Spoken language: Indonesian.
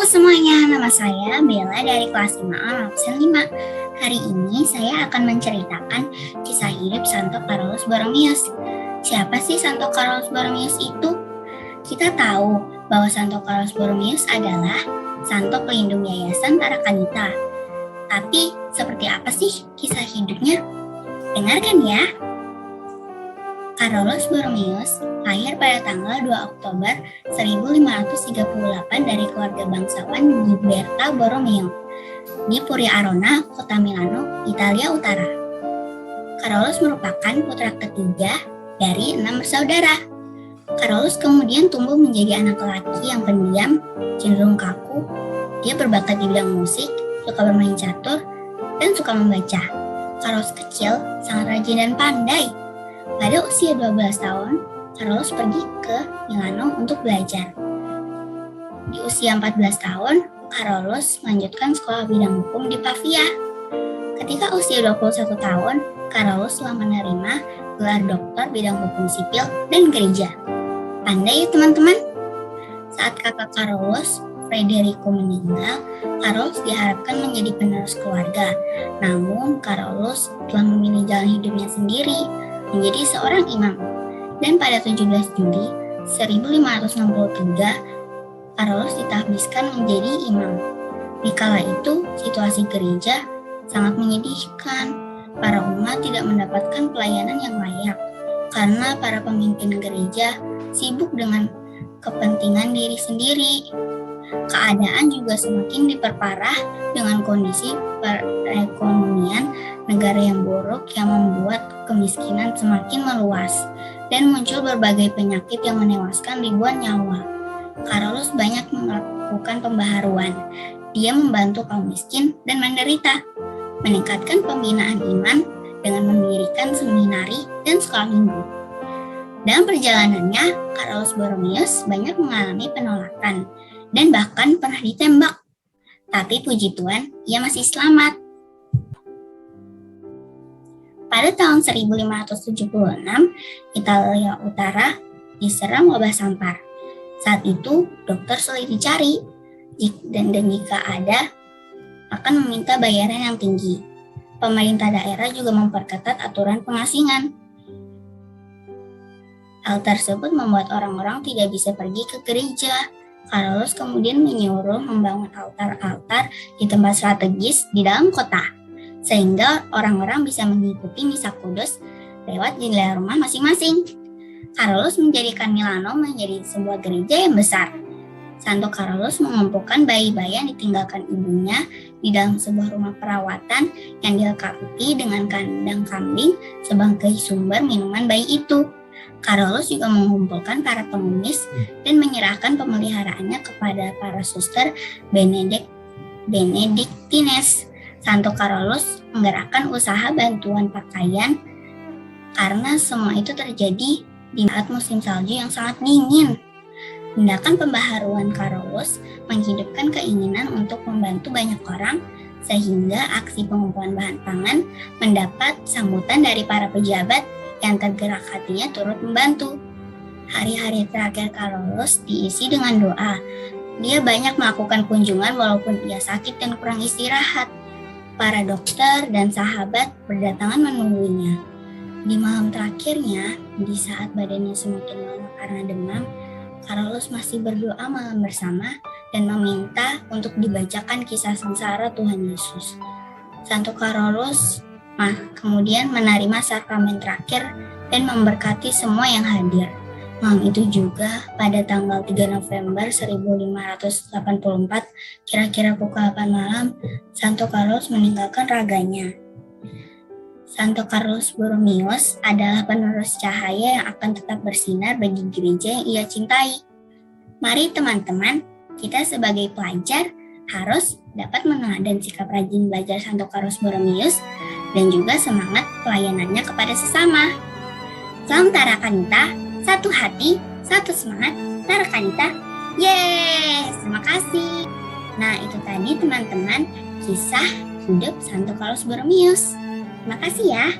semuanya, nama saya Bella dari kelas 5A absen 5. Hari ini saya akan menceritakan kisah hidup Santo Carolus Borromeus. Siapa sih Santo Carolus Borromeus itu? Kita tahu bahwa Santo Carolus Borromeus adalah santo pelindung yayasan Tarakanita. Tapi seperti apa sih kisah hidupnya? Dengarkan ya. Carolus Borromeus lahir pada tanggal 2 Oktober 1538 dari keluarga bangsawan Ghiberta Borromeo di Puria Arona, kota Milano, Italia Utara. Carolus merupakan putra ketiga dari 6 bersaudara. Carolus kemudian tumbuh menjadi anak lelaki yang pendiam, cenderung kaku. Dia berbakat di bidang musik, suka bermain catur, dan suka membaca. Carolus kecil sangat rajin dan pandai. Pada usia 12 tahun, Carolus pergi ke Milano untuk belajar. Di usia 14 tahun, Carolus melanjutkan sekolah bidang hukum di Pavia. Ketika usia 21 tahun, Carolus telah menerima gelar doktor bidang hukum sipil dan gereja. Pandai ya teman-teman? Saat kakak Carolus, Federico meninggal, Carolus diharapkan menjadi penerus keluarga. Namun, Carolus telah memilih jalan hidupnya sendiri, menjadi seorang imam. Dan pada 17 Juli 1563, Carolus ditahbiskan menjadi imam. Di kala itu, situasi gereja sangat menyedihkan. Para umat tidak mendapatkan pelayanan yang layak karena para pemimpin gereja sibuk dengan kepentingan diri sendiri. Keadaan juga semakin diperparah dengan kondisi perekonomian negara yang buruk yang membuat kemiskinan semakin meluas dan muncul berbagai penyakit yang menewaskan ribuan nyawa. Carolus banyak melakukan pembaharuan. Dia membantu kaum miskin dan menderita, meningkatkan pembinaan iman dengan mendirikan seminari dan sekolah minggu. Dalam perjalanannya, Carolus Borromeus banyak mengalami penolakan dan bahkan pernah ditembak. Tapi puji Tuhan, ia masih selamat. Pada tahun 1576, Italia Utara diserang wabah sampar. Saat itu, dokter sulit dicari, dan jika ada, akan meminta bayaran yang tinggi. Pemerintah daerah juga memperketat aturan pengasingan. Hal tersebut membuat orang-orang tidak bisa pergi ke gereja. Carolus kemudian menyuruh membangun altar-altar di tempat strategis di dalam kota, sehingga orang-orang bisa mengikuti misa kudus lewat jendela rumah masing-masing. Carolus menjadikan Milano menjadi sebuah gereja yang besar. Santo Carolus mengumpulkan bayi-bayi yang ditinggalkan ibunya di dalam sebuah rumah perawatan yang dilengkapi dengan kandang kambing sebagai sumber minuman bayi itu. Carolus juga mengumpulkan para pengemis dan menyerahkan pemeliharaannya kepada para suster Benediktines. Santo Carolus menggerakkan usaha bantuan pakaian karena semua itu terjadi di saat musim salju yang sangat dingin. Tindakan pembaharuan Carolus menghidupkan keinginan untuk membantu banyak orang, sehingga aksi pengumpulan bahan pangan mendapat sambutan dari para pejabat yang tergerak hatinya turut membantu. Hari-hari terakhir Carolus diisi dengan doa. Dia banyak melakukan kunjungan walaupun ia sakit dan kurang istirahat. Para dokter dan sahabat berdatangan menunggunya. Di malam terakhirnya, di saat badannya semakin lelah karena demam, Carolus masih berdoa malam bersama dan meminta untuk dibacakan kisah sengsara Tuhan Yesus. Santo Carolus kemudian menerima sakramen terakhir dan memberkati semua yang hadir. Malam itu juga, pada tanggal 3 November 1584, kira-kira pukul 8 malam, Santo Carolus meninggalkan raganya. Santo Carolus Borromeus adalah penerus cahaya yang akan tetap bersinar bagi gereja yang ia cintai. Mari teman-teman, kita sebagai pelajar harus dapat meneladani sikap rajin belajar Santo Carolus Borromeus dan juga semangat pelayanannya kepada sesama. Salam Tarakanita, satu hati, satu semangat, Tarakanita. Yes, terima kasih. Nah, itu tadi teman-teman kisah hidup Santo Carolus Borromeus. Terima kasih ya.